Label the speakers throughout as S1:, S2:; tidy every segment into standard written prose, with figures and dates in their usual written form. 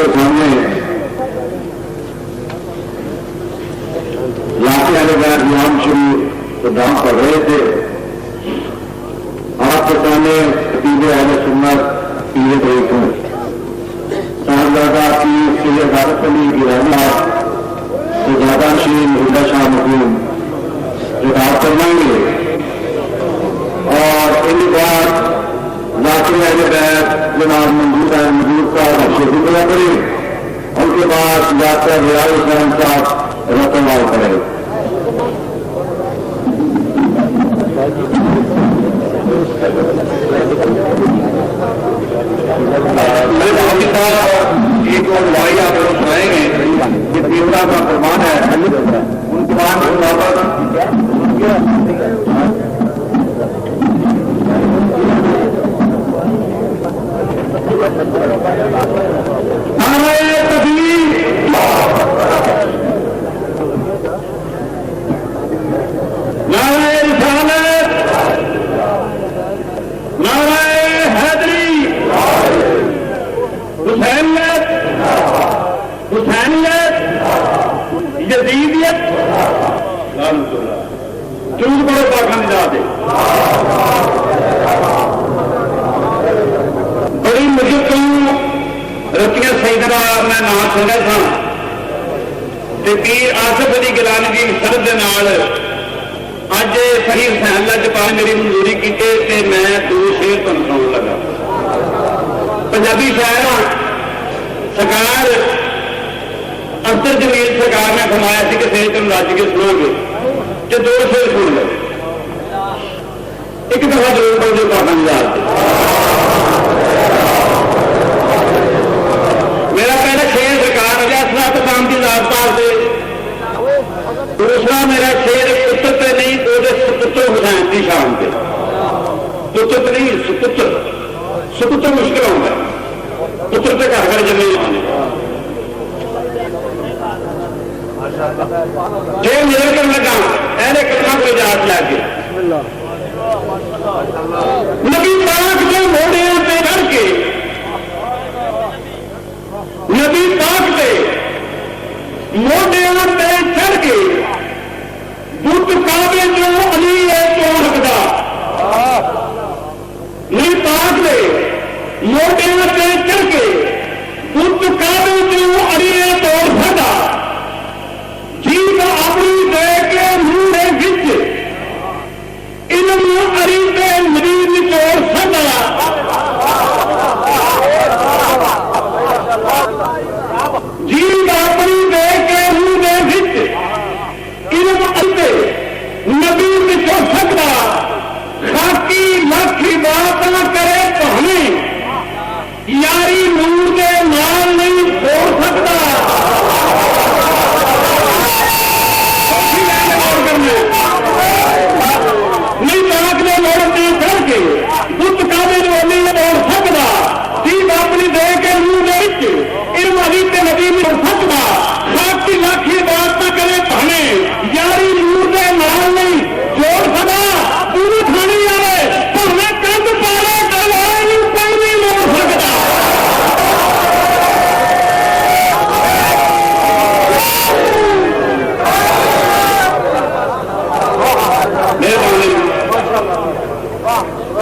S1: کے سامنے لاتے والے غیر امام شریف قدام پڑھ رہے تھے. آپ کے سامنے خطیب اہل سنت پیر بریکوں صاحبزادہ پیر سید عارف علی گیلانی سجادہ شیر محدہ شاہ مقیم خطاب فرمائیں گے. اور ان کے بعد ذاکر اہل بیت جناب منظور احمد مجید صاحب شریف کرا کرے. ان کے بعد ڈاکٹر ریاض حسین صاحب رتنوال کرے. میرے بھائی صاحب ایک اور دعائی آپ کو سنائیں گے کہ پیوڑا کا فرمان ہے ان کے بعد بڑی مجھے کیوں رتیاں سیدنا میں نام سنگا تھا پیر آصف علی گیلانی کی سرد کے نال اج صحیح حسین اللہ جپال میری منظوری کی میں دو شیر تم سن لگا. پنجابی شاعر سرکار اختر جمیل سرکار نے فرمایا سی کہ صحیح تم رج کے سنو گے کہ دو شیر سن لو. ایک دفعہ ضرور پڑھ دو پاکستان یاد. میرا پہلا شیر سرکار اجازت کام کی ذات پاس سے. دوسرا میرا شیر پتر پہ نہیں وہ سپتر حسین کی شان پہ. پتر نہیں سپتر. سپتر مشکل ہوگا پتر پہ گھر گھر جمے آنے جو میرے کر لگا ایسے کتنا کوئی اجازت لا کے نبی پاک کے موڑیاں پہ چڑھ کے نبی پاک کے موڑیاں پہ چڑھ کے بت کعبے جو علی ہے کیوں رکھتا. نبی پاک کے موڑیاں پہ چڑھ کے بت کعبے جو علی ہے توڑ سکتا. جی کا اپنی دے کے منہ وچ علم علی پہ مریض چور سکتا. جی اپنی دے کے منہ وچ علم علی پہ نبی چور سکتا. خاکی لاکھی بات نہ کرے پہنے یاری نور کے نال نہیں چھوڑ سکتا. نہیں پاک نے موڑتے کر کے بت کعبے جو نہیں توڑ سکتا. جیب اپنی دے کے منہ علم علی پہ نبی میں توڑ سکتا. خاک کی لاکھی بات نہ کرے پہنے یاری نور کے نال نہیں چھوڑ سکتا. پوری کھانی آئے پہنے کند پارے کلوائی کوئی نہیں موڑ سکتا.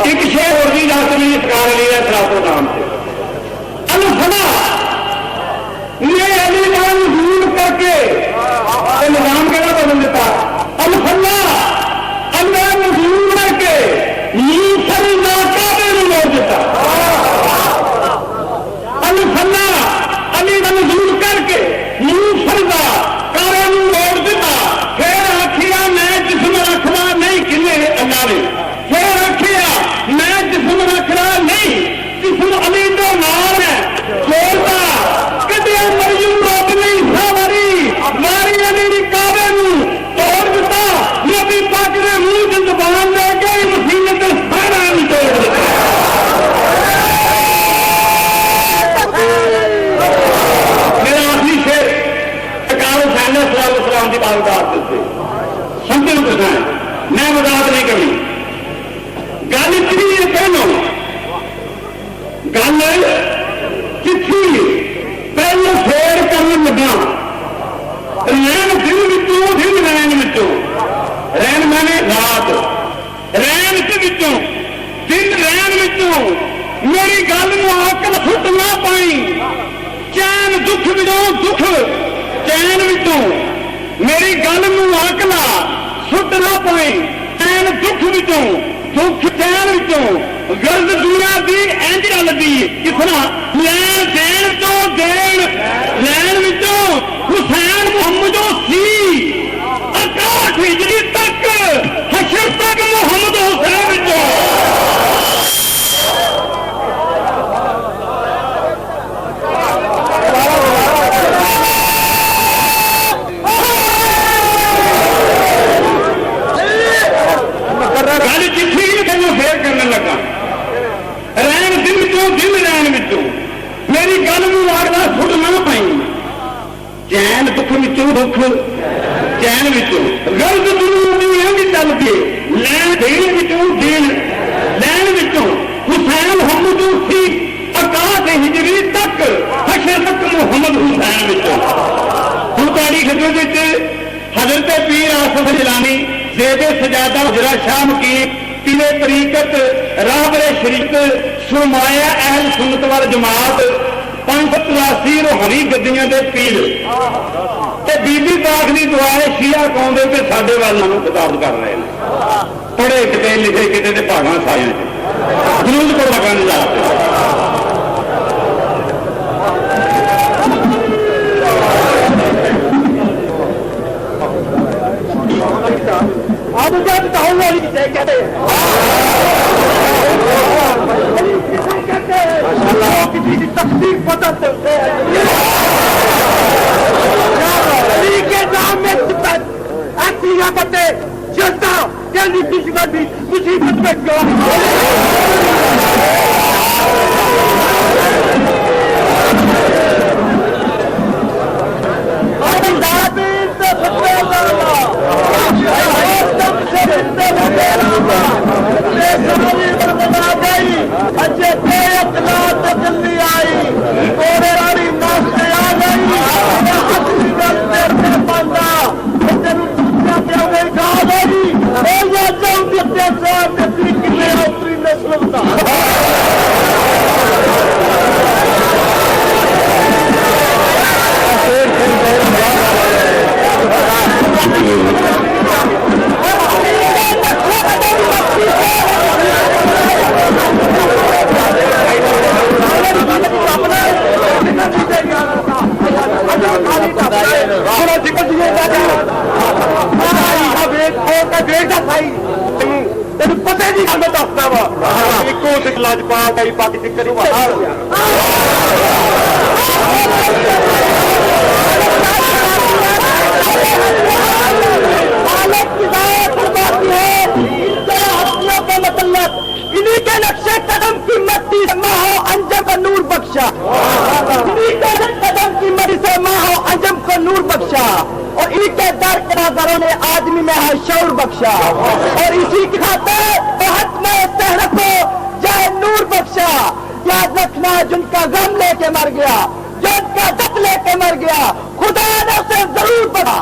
S1: ایک شیر اور بھی جاتے میں اتکار لیا خلاف و نام سے الفنا یہ علی کا نزول کر کے نظام کہنا بدل دیتا. الفنا اللہ نزول کر کے نیسر ناکابے میں موڑ دیتا. الفنا علی کا نزول کر کے نیسر کارے میں موڑ دیتا. پھر آخیا میں جسم رکھنا نہیں کھلے اللہ نے. پھر رکھیا میں جسم رکھنا نہیں جسم علی تو نام ہے چھوڑتا. کدے مریم رب نہیں سواری ماری علی کعبے توڑ دیتا. نبی پاک نے منہ کی زبان دے کے مسیحت سارا نہیں توڑ دیتا. میرا آخری شیر سرکار حسین السلام کی تعلقات سے سمجھے کچھ میں وضاحت نہیں کرنی. گل اتنی کہنو گل چٹھی پہلے رہنا نے رات رین وچوں دن رین وچوں میری گل نو عقل سٹ نہ پائی چین دکھ وچوں دکھ چین وچوں میری گل نو عقل سٹ نہ پائی چین دکھ وچوں دکھ چین وچوں غرض دنیا دی انج چلدی کس طرح لین دین تو دین لین وچوں حسین محمد سی 61 ہجری تک حشر تک محمد حسین وچوں گل چیٹھی پھر کرنے لگا رین دن دن رین میری گل میں آگلا سٹ نہ پائی چین دکھ دکھ چین غرض دنیا بھی چل پی لین دین دین لین حسین محمد سی 61 ہجری تک حشر تک محمد حسین ہوں تاری خدمت حضرت پیر آصف جیلانی زیب سجادہ حجرہ شاہ مقیم پیر طریقت راہبر شریعت سرمایہ اہل سنت وال جماعت 583 روحانی گدیاں دے پیر تے بی بی پاک دی دعا ہے شیعہ قوم دے تے ساڈے والوں خطاب کر رہے ہیں پڑھے کتے لکھے کتے تے پاگاں سایاں جلوس کو لگانے لا آپ کسی کی تفصیل پتہ چلتے ہیں کے نام میں ایسی بتے چلتا یعنی مصیبت میں جلدی آئی پتے نہیں ہمیں دستا وا لاجپال پاک کری مطلب انہیں کے نقشے قدم کی مٹی سے ماہو انجم کا نور بخشا انہیں کے قدم کی مٹی سے ماہو انجم کو نور بخشا اور انہیں کے در کے نظروں نے آدمی میں ہے شعور بخشا اور اسی کی خاطر بہت میں صحرت کو جائے نور بخشا یاد رکھنا جن کا غم لے کے مر گیا جن کا دکھ لے کے مر گیا خدا نے اسے ضرور بنا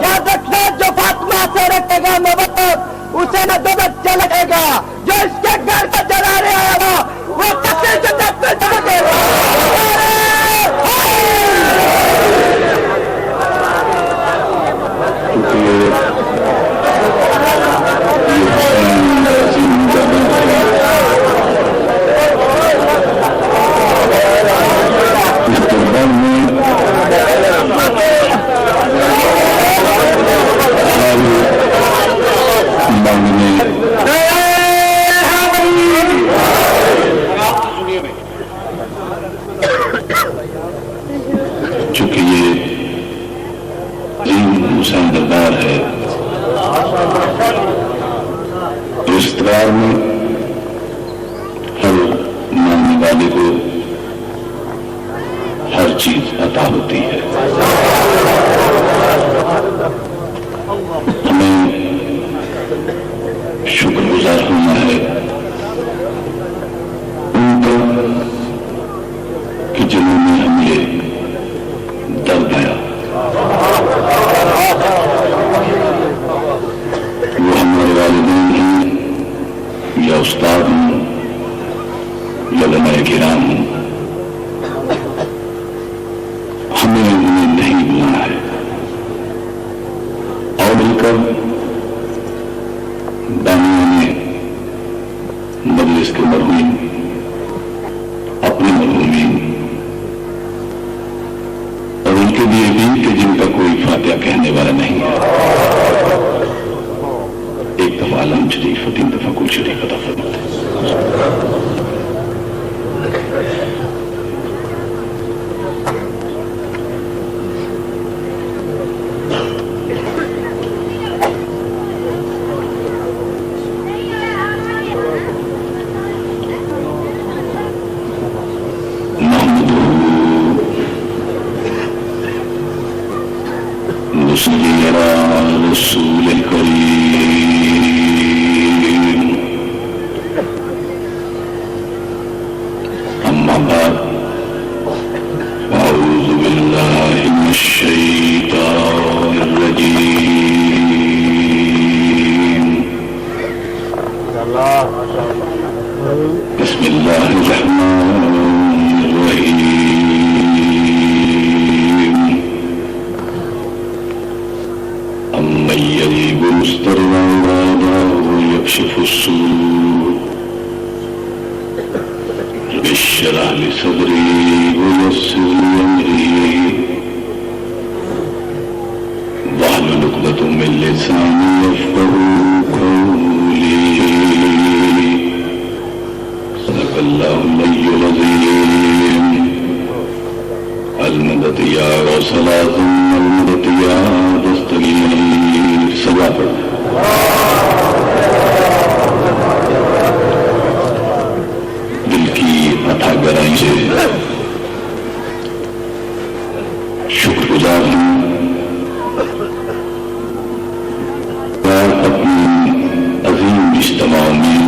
S1: یاد رکھنا جو فاطمہ سے رکھے گا میں وقت اسے نہ دوزخ چلے گا جو اس کے گھر پر جلانے آیا گا وہ کسی جنت میں چلے گا
S2: چونکہ یہ حسین دربار ہے اس دربار میں ہر ماننے والے کو ہر چیز عطا ہوتی ہے. ہمیں شکر گزار ہونا ہے ان کا کہ جنہوں نے ہم یہ در دیا. وہ کے لیے بھی کہ جن کا کوئی فاتحہ کہنے والا نہیں ہے، ایک دفعہ علم شریف اور 3 دفعہ کل شریف عطا فرماتے ہیں۔ رسول الكريم أما بعد أعوذ بالله من الشيطان الرجيم بسم الله الرحمن الرحيم أمن يجيب مضطرا دعاه ويكشف السوء اشرح لي صدري ويسر لي أمري واحلل عقدة من لساني يفقهوا قولي صدق الله العلي العظيم المدد يا صلاة المدد يا دستگیر سزا پر دل کی اتھا گہرائی سے شکر گزار ہوں اور اپنی عظیم اجتماع میں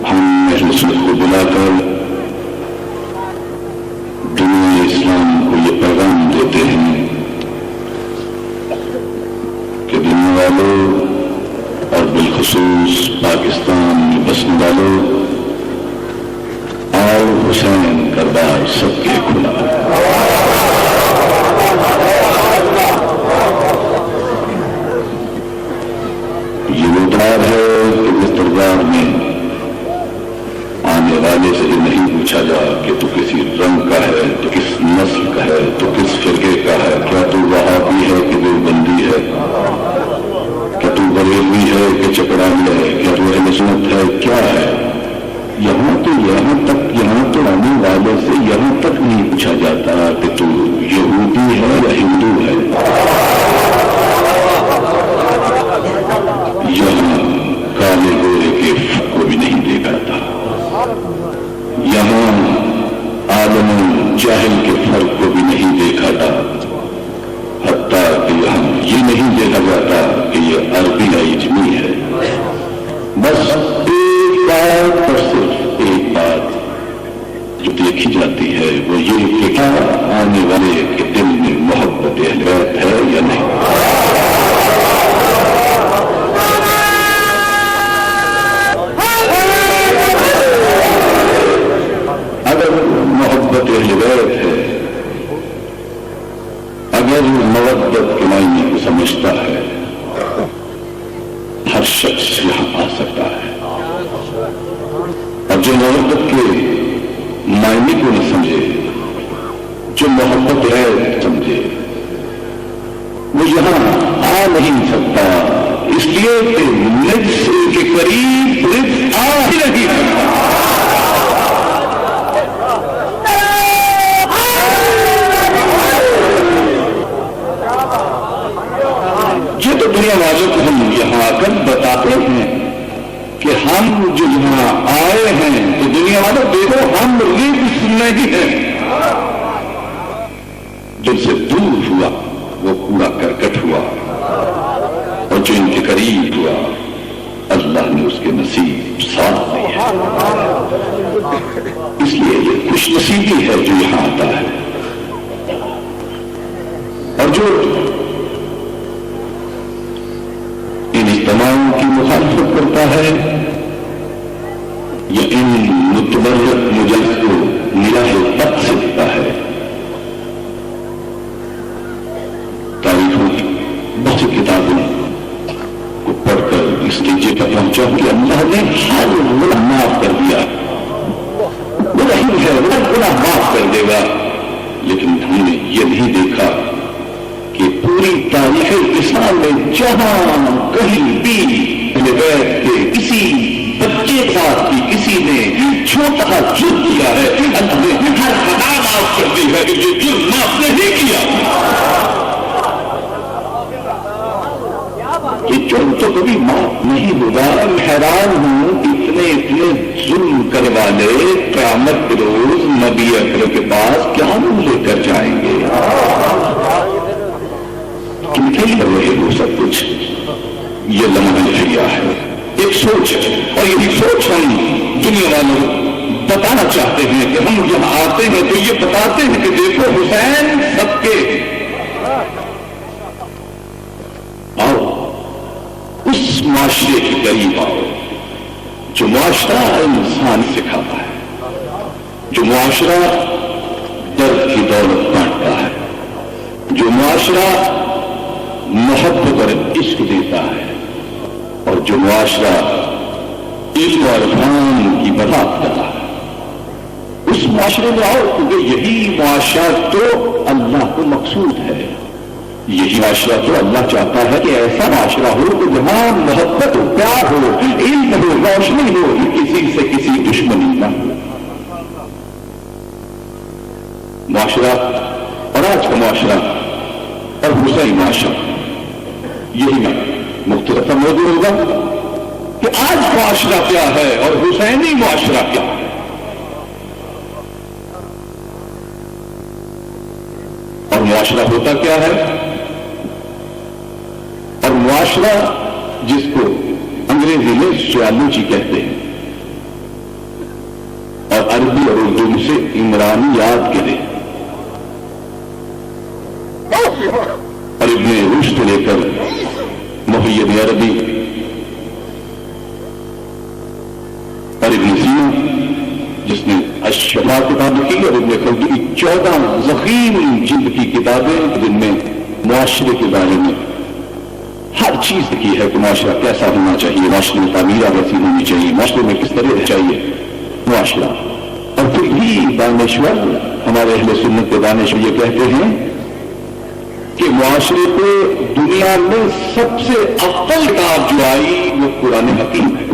S2: ہم رسول کو بلا کر دنیا اسلام کو یہ پیغام دیتے ہیں کہ دنیا والوں اور بالخصوص پاکستان میں بسنے والوں اور حسین کردار سب کے کھلا یہ وہ دار ہے کہ اس دربار میں آنے والے سے یہ نہیں پوچھا جا کہ تو کسی رنگ کا ہے، تو کس نسل کا ہے، تو کس فرقے کا ہے، کیا تو وہابی ہے کہ دیوبندی ہے، کیا تو بریلوی ہے کہ چکرانی ہے، کیا تو اہل سنت ہے، کیا ہے۔ یہاں تو آنے والے سے یہاں تک نہیں پوچھا جاتا کہ تو یہودی ہے یا ہندو ہے۔ یہاں کالے گورے کے فرق کو بھی نہیں دیکھا تھا، یہاں عالم جاہل کے فرق کو بھی نہیں دیکھا تھا، حتیٰ کہ یہاں یہ نہیں دیکھا جاتا کہ یہ عربی ہے اجمی ہے۔ بس ایک بات اور صرف ایک بات جو دیکھی جاتی ہے وہ یہ کہ کیا آنے والے کے دل میں محبت اہل بیت ہے یا نہیں۔ اگر محبت اہل بیت ہے، اگر مودت کے معنی کو سمجھتا ہے، ہر شخص یہاں آ سکتا ہے، اور جو محبت کے معنی کو نہ سمجھے، جو محبت ہے سمجھے، وہ یہاں آ نہیں سکتا، اس لیے کہ نفس کے قریب نفس آ ہی نہیں سکتا۔ یہ تو دنیا والوں کو ہم یہاں آ کر بتاتے ہیں کہ ہم جو یہاں آئے ہیں تو دنیا والوں دیکھو ہم رزق نہیں ہیں۔ جن سے دور ہوا وہ کوڑا کرکٹ ہوا، اور جو ان کے قریب ہوا اللہ نے اس کے نصیب ساتھ دیا۔ اس لیے یہ خوش نصیبی ہے جو یہاں آتا ہے، اور جو تمام کی مخالفت کرتا ہے یا ان متبرک مجلس کو نراہ بد سے دیتا ہے۔ تاریخوں کی بہت سی کتابوں کو پڑھ کر اس نتیجے پر پہنچا کہ اللہ نے ہر گناہ معاف کر دیا، وہ رحیم ہے، وہ گناہ معاف کر دے گا، لیکن ہم نے یہ نہیں دیکھا کہ پوری تاریخ اسلام میں جہاں کہیں بھی اہل بیت کے کسی بچے ساتھ کی کسی نے چھوٹا جرم کیا ہے، اللہ نے ہر خطا معاف کر دی ہے کہ یہ جرم معاف نہیں کیا. یہ جرم تو کبھی معاف نہیں ہوگا. حیران ہوں اتنے ظلم کرنے والے قیامت کے روز نبی اکرم کے پاس کیا منہ لے کر جائیں گے؟ کن کے لیے رہے وہ سب کچھ؟ یہ لمحہ حیا ہے، ایک سوچ ہے، اور یہی سوچ ہم دنیا والوں بتانا چاہتے ہیں کہ ہم جب آتے ہیں تو یہ بتاتے ہیں کہ دیکھو حسین سب کے آؤ اس معاشرے کے قریب آؤ جو معاشرہ انسان سکھاتا ہے، جو معاشرہ درد کی دولت بانٹتا ہے، جو معاشرہ محبت اور عشق دیتا ہے، اور جو معاشرہ علم اور عرفان کی برات کرتا ہے. اس معاشرے میں آؤ کیونکہ یہی معاشرہ تو اللہ کو مقصود ہے. یہی معاشرہ تو اللہ چاہتا ہے کہ ایسا معاشرہ ہو کہ جہاں محبت ہو، پیار ہو، علم ہو، روشنی ہو، کسی سے کسی دشمنی نہ ہو. معاشرہ اور آج کا معاشرہ اور حسین معاشرہ، یہی میں مختصر موضوع ہوگا کہ آج معاشرہ کیا ہے اور حسینی معاشرہ کیا ہے. اور معاشرہ ہوتا کیا ہے؟ اور معاشرہ جس کو انگریزی میں سوسیالوجی کہتے ہیں اور عربی اور اردو سے عمرانیات کہتے ہیں، اور ابن رشد لے کر محی ابن عربی اور ابن سینا جس نے الشفا کتاب لکھی، اور ابن خلدون کی 14 ضخیم جلد کی کتابیں جن میں معاشرے کے بارے میں ہر چیز کی ہے کہ معاشرہ کیسا ہونا چاہیے، معاشرے میں تعمیرات کیسی ہونی چاہیے، معاشرے میں کس طرح چاہیے معاشرہ. اور پھر بھی دانشور ہمارے اہل سنت کے دانشور یہ کہتے ہیں کہ معاشرے کو دنیا میں سب سے افضل کتاب جو آئی وہ قرآن حکیم ہے.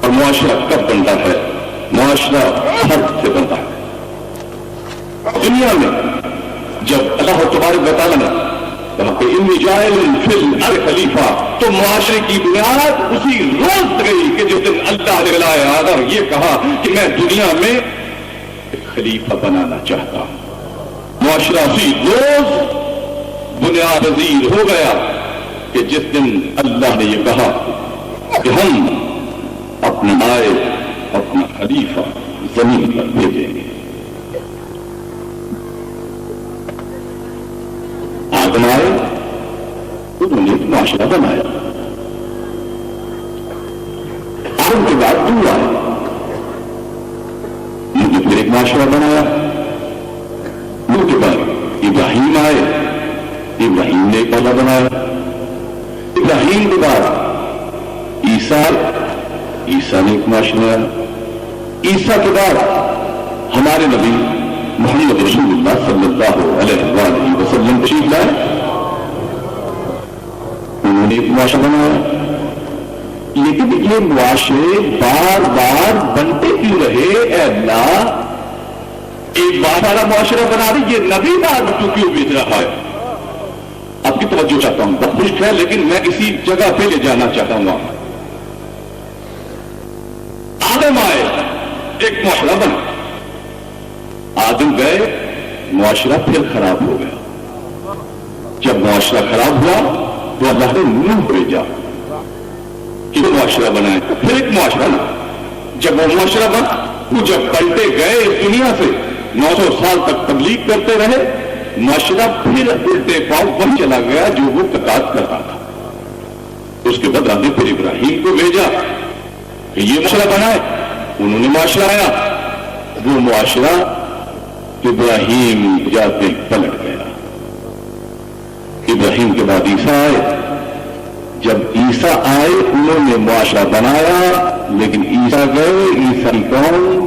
S2: اور معاشرہ کب بنتا ہے؟ معاشرہ فرد سے بنتا ہے. دنیا میں جب اللہ تبارک و تعالیٰ نے کہا کہ انی جاعل فی الارض خلیفہ، تو معاشرے کی بنیاد اسی روز گئی کہ جس دن اللہ نے بلائے آدم یہ کہا کہ میں دنیا میں ایک خلیفہ بنانا چاہتا ہوں. معاشرہ اسی روز بنیاد پذیر ہو گیا کہ جس دن اللہ نے یہ کہا کہ ہم اپنے اپنا خلیفہ زمین پر بھیجیں گے. آدم آئے، انہوں نے ایک معاشرہ بنایا. آدم کے بعد تو آئے، انہوں نے پھر ایک معاشرہ بنایا. ان کے بعد ابراہیم آئے، ابراہیم نے ایک معاشرہ بنایا. ابراہیم کے بعد عیسیٰ، عیسیٰ نے ایک معاشرہ بنایا. عیسیٰ کے بعد ہمارے نبی محمد رسول اللہ صلی اللہ علیہ وآلہ وسلم تشریف لائے، انہوں نے ایک معاشرہ بنایا. لیکن یہ معاشرے بار بار بنتے کیوں رہے؟ اے اللہ، ایک بار سارا معاشرہ بنا رہی، یہ نبی بار کیوں بیچ رہا ہے؟ آپ کی توجہ چاہتا ہوں، بہت خوش ہے لیکن میں کسی جگہ پہ لے جانا چاہتا ہوں. آدم آئے، ایک معاشرہ بنا. آدم گئے، معاشرہ پھر خراب ہو گیا. جب معاشرہ خراب ہوا تو اللہ نے نوح بھیجا کہ معاشرہ بنائے. پھر ایک معاشرہ بنا. جب وہ معاشرہ بنا تو جب پلٹے گئے اس دنیا سے 900 سال تک تبلیغ کرتے رہے، معاشرہ پھر الٹے پاؤں وہی چلا گیا جو وہ قطاعت کرتا تھا. اس کے بعد اللہ نے پھر ابراہیم کو بھیجا کہ یہ معاشرہ بنائے. انہوں نے معاشرہ آیا، وہ معاشرہ ابراہیم جاتے پلٹ گیا. ابراہیم کے بعد عیسیٰ آئے. جب عیسیٰ آئے انہوں نے معاشرہ بنایا، لیکن عیسیٰ گئے، عیسیٰ کی قوم